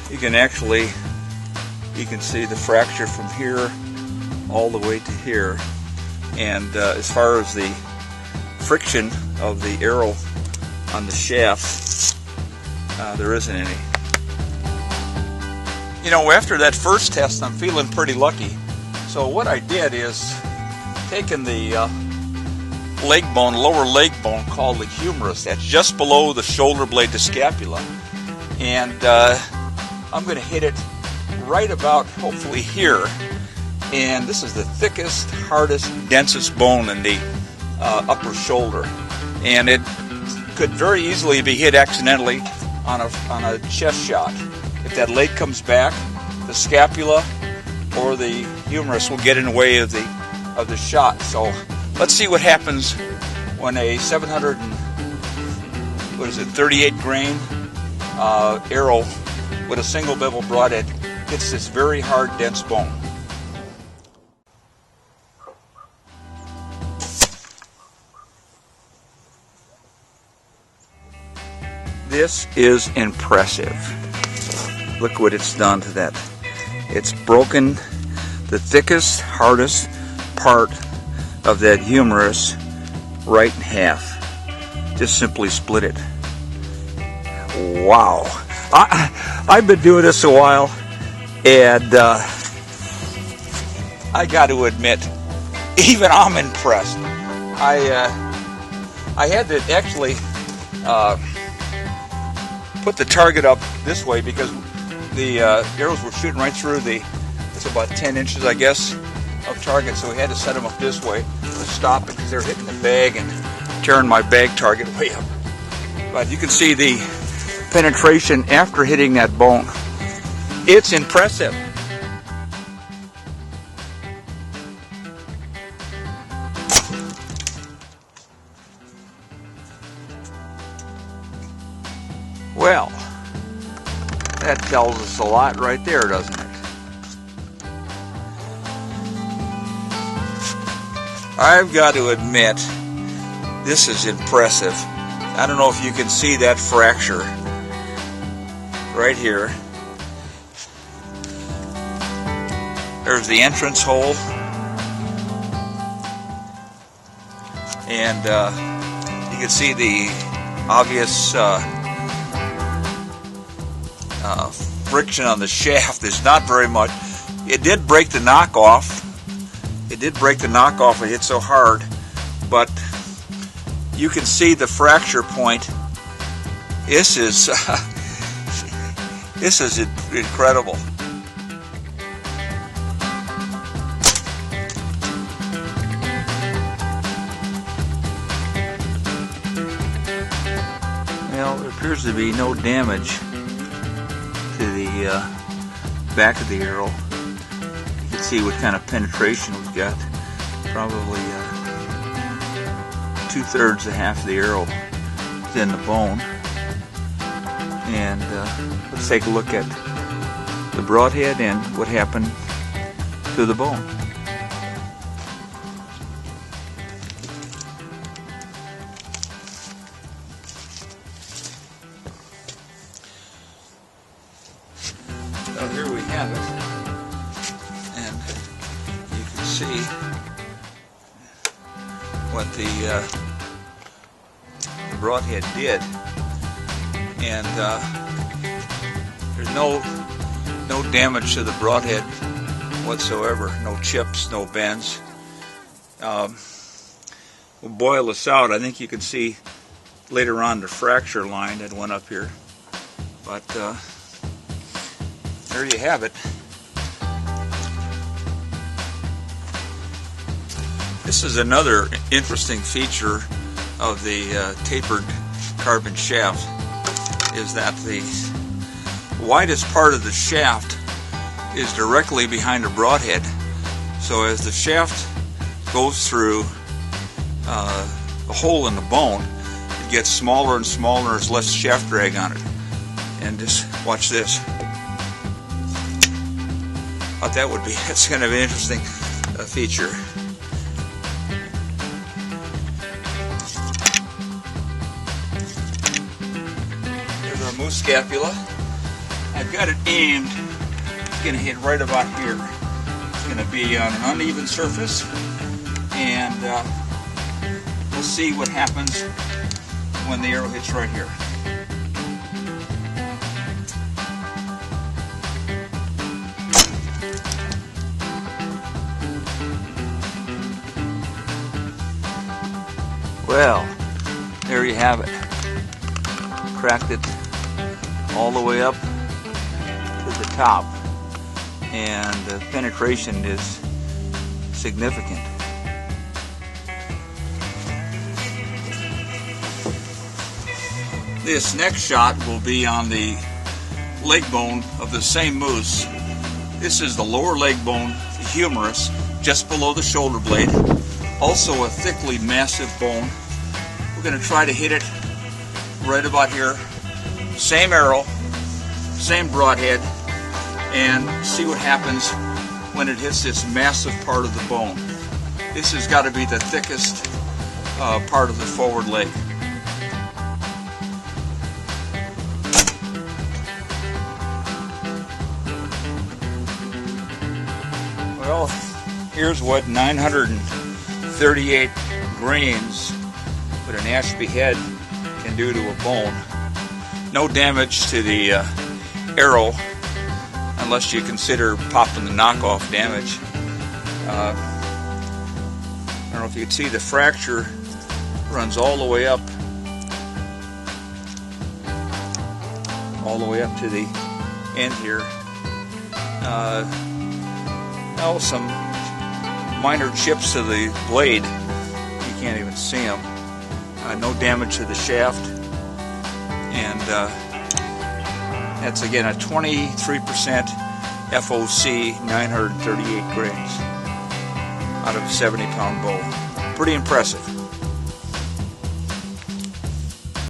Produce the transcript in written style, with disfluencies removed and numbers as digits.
you can see the fracture from here all the way to here. And as far as the friction of the arrow on the shaft, there isn't any. You know, after that first test, I'm feeling pretty lucky. So what I did is taken the leg bone, lower leg bone called the humerus, that's just below the shoulder blade to scapula, and I'm going to hit it right about, hopefully here, and this is the thickest, hardest, densest bone in the upper shoulder, and it could very easily be hit accidentally on a chest shot. If that leg comes back, the scapula or the humerus will get in the way of the shot. So let's see what happens when a 738 grain arrow with a single bevel broadhead hits this very hard, dense bone. This is impressive. Look what it's done to that. It's broken the thickest, hardest part of that humerus right in half. Just simply split it. Wow. I've been doing this a while, and I got to admit, even I'm impressed. I had to actually put the target up this way because the arrows were shooting right through it's about 10 inches, I guess, of target, so we had to set them up this way to stop it because they were hitting the bag and tearing my bag target way up. But you can see the penetration after hitting that bone. It's impressive. Well, that tells us a lot right there, doesn't it? I've got to admit, this is impressive. I don't know if you can see that fracture right here. There's the entrance hole, and you can see the obvious friction on the shaft. Is not very much. It did break the knockoff. It hit so hard, but you can see the fracture point. This is incredible. Well, there appears to be no damage to the back of the arrow. You can see what kind of penetration we've got. Probably 2/3 to half of the arrow is in the bone. And let's take a look at the broadhead and what happened to the bone. So here we have it, and you can see what the broadhead did, and there's no damage to the broadhead whatsoever, no chips, no bends. We'll boil this out. I think you can see later on the fracture line that went up here, but there you have it. This is another interesting feature of the tapered carbon shaft, is that the widest part of the shaft is directly behind the broadhead. So as the shaft goes through a hole in the bone, it gets smaller and smaller, there's less shaft drag on it. And just watch this. Thought that would be, that's kind of an interesting feature. Here's our moose scapula. I've got it aimed. It's going to hit right about here. It's going to be on an uneven surface, and we'll see what happens when the arrow hits right here. Well, there you have it. Cracked it all the way up to the top, and the penetration is significant. This next shot will be on the leg bone of the same moose. This is the lower leg bone, the humerus, just below the shoulder blade. Also a thickly massive bone. We're going to try to hit it right about here. Same arrow, same broadhead, and see what happens when it hits this massive part of the bone. This has got to be the thickest part of the forward leg. Well, here's what 938 grains with an Ashby head can do to a bone. No damage to the arrow, unless you consider popping the knockoff damage. I don't know if you can see, the fracture runs all the way up to the end here. Now some minor chips to the blade. You can't even see them. No damage to the shaft, and that's again a 23% FOC, 938 grains out of a 70-pound bow. Pretty impressive.